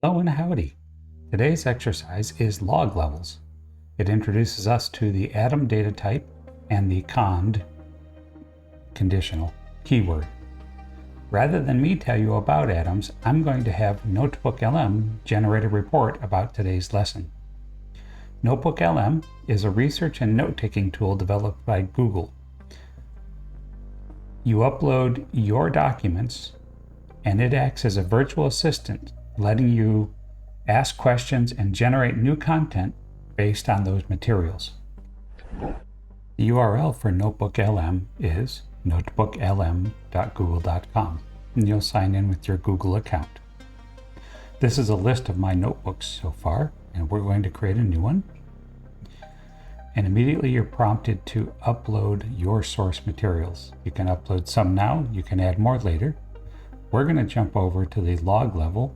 Hello and howdy. Today's exercise is log levels. It introduces us to the atom data type and the conditional keyword. Rather than me tell you about atoms, I'm going to have NotebookLM generate a report about today's lesson. NotebookLM is a research and note-taking tool developed by Google. You upload your documents and it acts as a virtual assistant, letting you ask questions and generate new content based on those materials. The URL for NotebookLM is notebooklm.google.com, and you'll sign in with your Google account. This is a list of my notebooks so far, and we're going to create a new one. And immediately you're prompted to upload your source materials. You can upload some now, you can add more later. We're going to jump over to the log level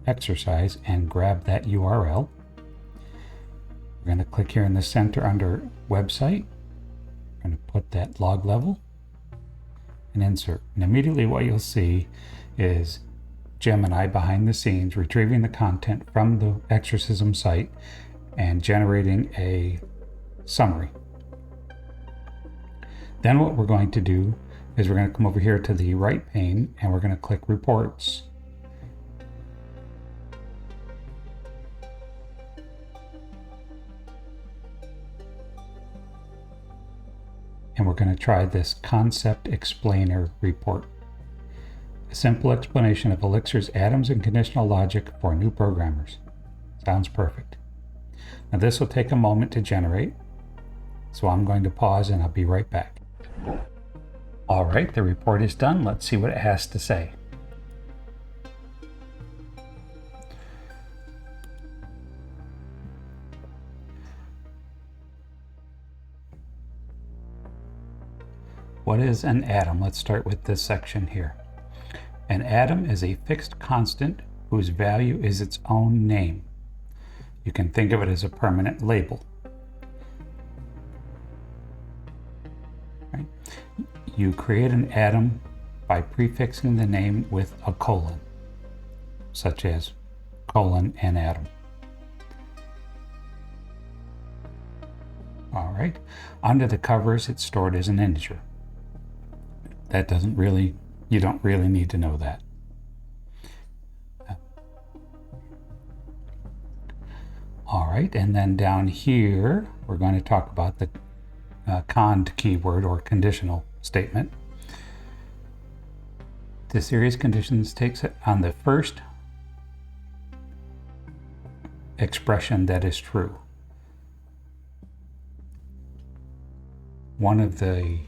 exercise and grab that URL. We're going to click here in the center under website. We're going to put that log level and insert. And immediately what you'll see is Gemini behind the scenes retrieving the content from the exercism site and generating a summary. Then what we're going to do is we're going to come over here to the right pane and we're going to click reports. And we're going to try this concept explainer report. A simple explanation of Elixir's atoms and conditional logic for new programmers. Sounds perfect. Now this will take a moment to generate, so I'm going to pause and I'll be right back. All right, the report is done. Let's see what it has to say. What is an atom? Let's start with this section here. An atom is a fixed constant whose value is its own name. You can think of it as a permanent label. Right? You create an atom by prefixing the name with a colon, such as colon and atom. All right. Under the covers, it's stored as an integer. That you don't really need to know that. All right, and then down here, we're going to talk about the cond keyword or conditional statement. The series conditions takes it on the first expression that is true. One of the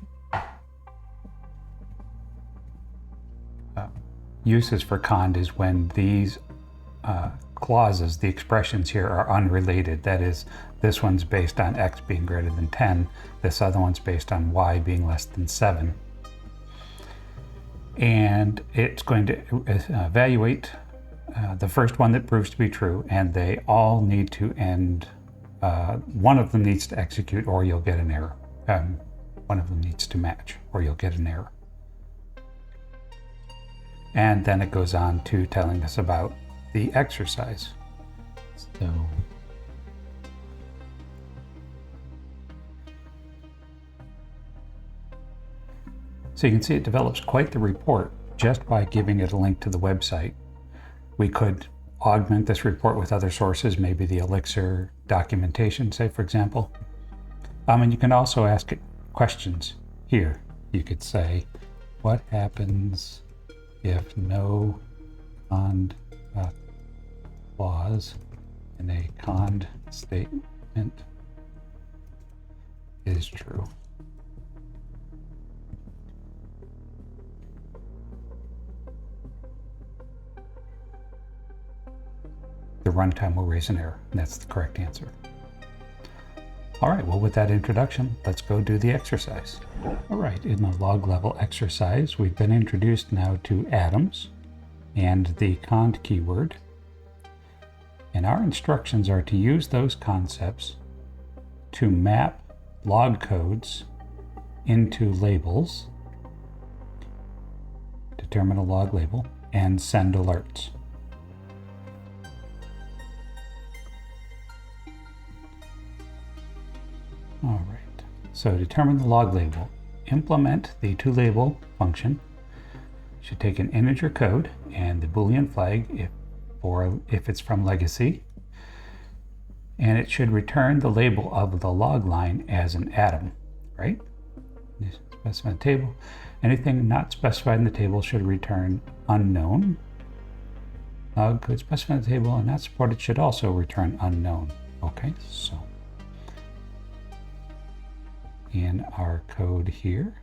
uses for cond is when these clauses, the expressions here, are unrelated. That is, this one's based on x being greater than 10, this other one's based on y being less than 7. And it's going to evaluate the first one that proves to be true, and they all need to end, one of them needs to execute or you'll get an error. One of them needs to match or you'll get an error. And then it goes on to telling us about the exercise. So you can see it develops quite the report just by giving it a link to the website. We could augment this report with other sources, maybe the Elixir documentation, say, for example. And you can also ask it questions here. You could say, what happens if no cond clause in a cond statement is true? The runtime will raise an error, and that's the correct answer. All right, well, with that introduction, let's go do the exercise. All right, in the log level exercise, we've been introduced now to atoms and the cond keyword. And our instructions are to use those concepts to map log codes into labels, determine a log label, and send alerts. All right, so determine the log label. Implement the toLabel function. Should take an integer code and the Boolean flag if it's from legacy, and it should return the label of the log line as an atom, right? Specify the table. Anything not specified in the table should return unknown. Log could specify the table and not supported should also return unknown. Okay, so in our code here,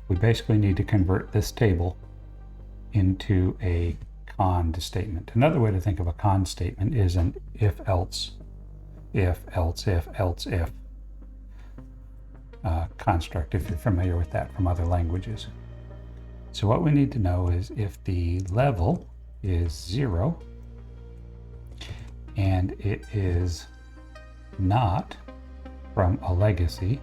we basically need to convert this table into a cond statement. Another way to think of a cond statement is an if-else construct, if you're familiar with that from other languages. So what we need to know is if the level is 0 and it is not from a legacy,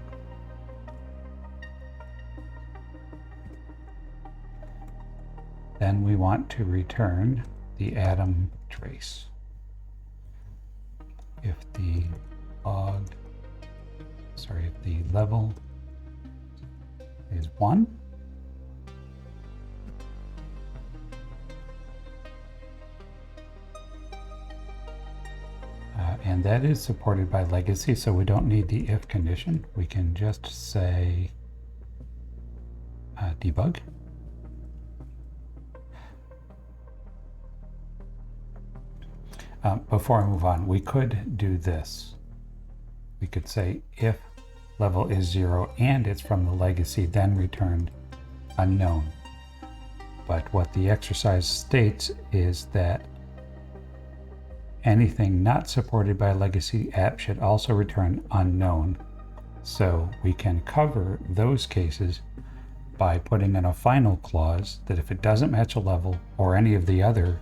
then we want to return the atom trace. If the level is 1, and that is supported by legacy, so we don't need the if condition. We can just say debug. Before I move on, we could do this. We could say if level is 0 and it's from the legacy, then return unknown. But what the exercise states is that anything not supported by a legacy app should also return unknown. So we can cover those cases by putting in a final clause that if it doesn't match a level or any of the other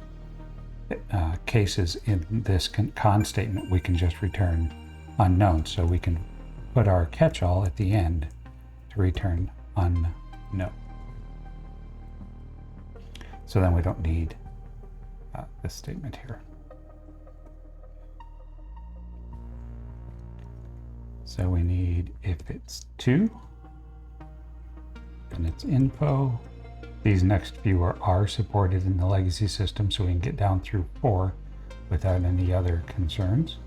cases in this cond statement, we can just return unknown. So we can put our catch-all at the end to return unknown. So then we don't need this statement here. So we need, if it's 2, then it's info. These next few are supported in the legacy system, so we can get down through 4 without any other concerns.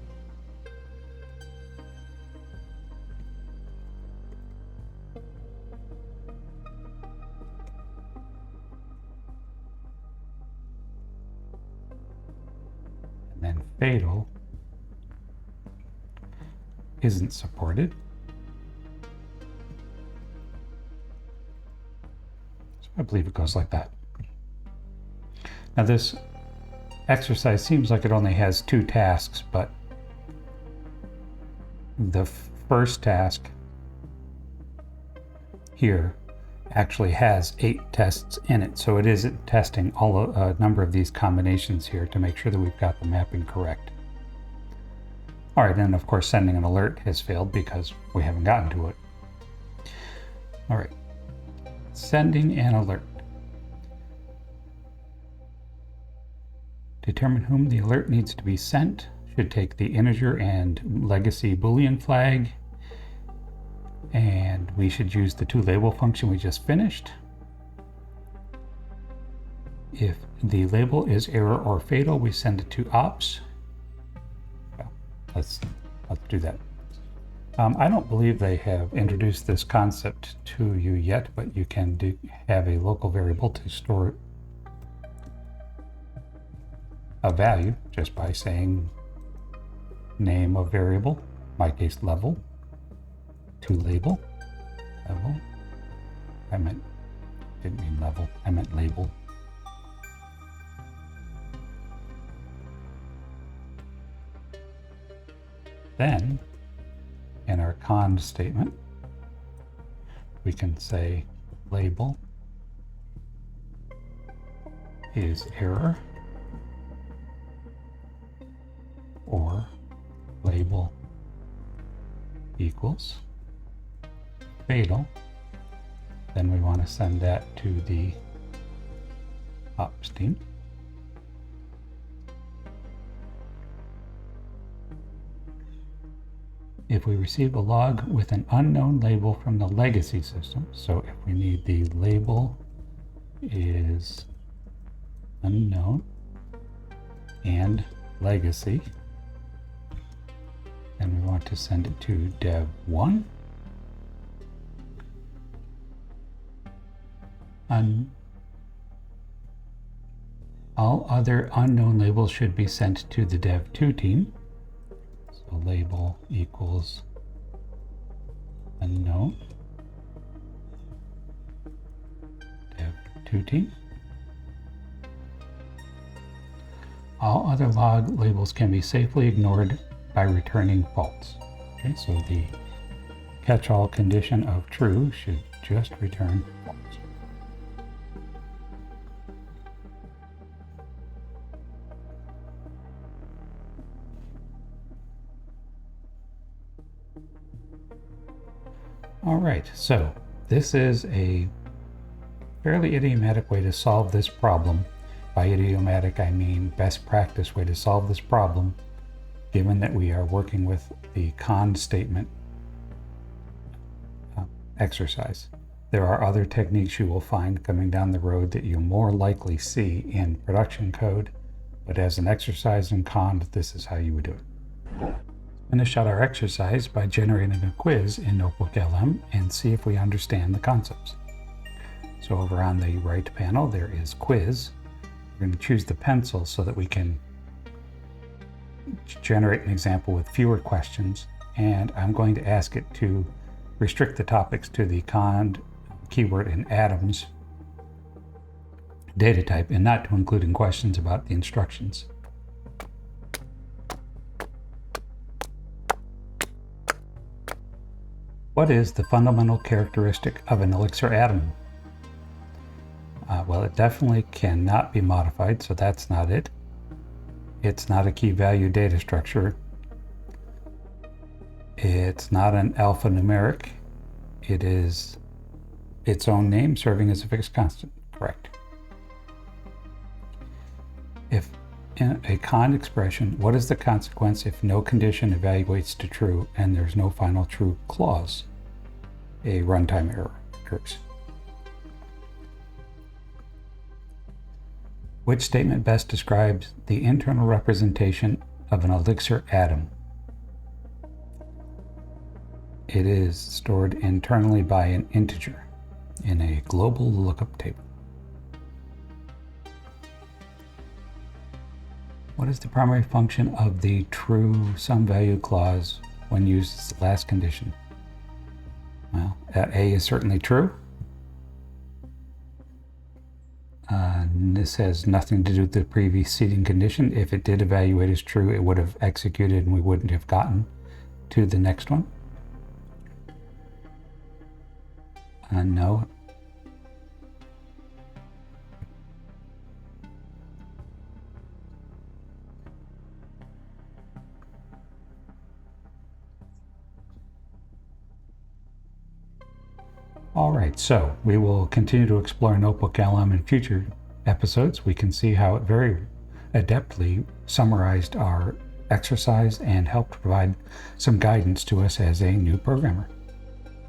And then fatal isn't supported. So I believe it goes like that. Now this exercise seems like it only has 2 tasks, but the first task here actually has 8 tests in it. So it is testing a number of these combinations here to make sure that we've got the mapping correct. All right, and of course sending an alert has failed because we haven't gotten to it. All right, sending an alert. Determine whom the alert needs to be sent. Should take the integer and legacy Boolean flag. And we should use the toLabel function we just finished. If the label is error or fatal, we send it to ops. Let's do that. I don't believe they have introduced this concept to you yet, but you can have a local variable to store a value just by saying name of variable, in my case level, toLabel, level. Didn't mean level, I meant label. Then, in our cond statement, we can say label is error, or label equals fatal. Then we want to send that to the ops team. if we receive a log with an unknown label from the legacy system, so if we need the label is unknown and legacy, and we want to send it to dev1, all other unknown labels should be sent to the dev2 team. So label equals unknown dev2 team. All other log labels can be safely ignored by returning false. Okay, so the catch-all condition of true should just return false. All right, so this is a fairly idiomatic way to solve this problem. By idiomatic, I mean best practice way to solve this problem, given that we are working with the con statement exercise. There are other techniques you will find coming down the road that you more likely see in production code, but as an exercise in con, this is how you would do it. Finish out our exercise by generating a quiz in NotebookLM and see if we understand the concepts. So over on the right panel, there is quiz. We're going to choose the pencil so that we can generate an example with fewer questions. And I'm going to ask it to restrict the topics to the conned keyword in atoms data type and not to including questions about the instructions. What is the fundamental characteristic of an Elixir atom? Well, it definitely cannot be modified, so that's not it. It's not a key value data structure. It's not an alphanumeric. It is its own name serving as a fixed constant. Correct. If in a conned expression, what is the consequence if no condition evaluates to true and there's no final true clause? A runtime error occurs. Which statement best describes the internal representation of an Elixir atom? It is stored internally by an integer in a global lookup table. What is the primary function of the true sum value clause when used as the last condition? Well, A is certainly true. This has nothing to do with the preceding condition. If it did evaluate as true, it would have executed and we wouldn't have gotten to the next one. No. All right, so we will continue to explore NotebookLM in future episodes. We can see how it very adeptly summarized our exercise and helped provide some guidance to us as a new programmer.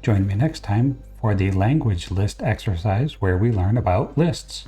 Join me next time for the language list exercise where we learn about lists.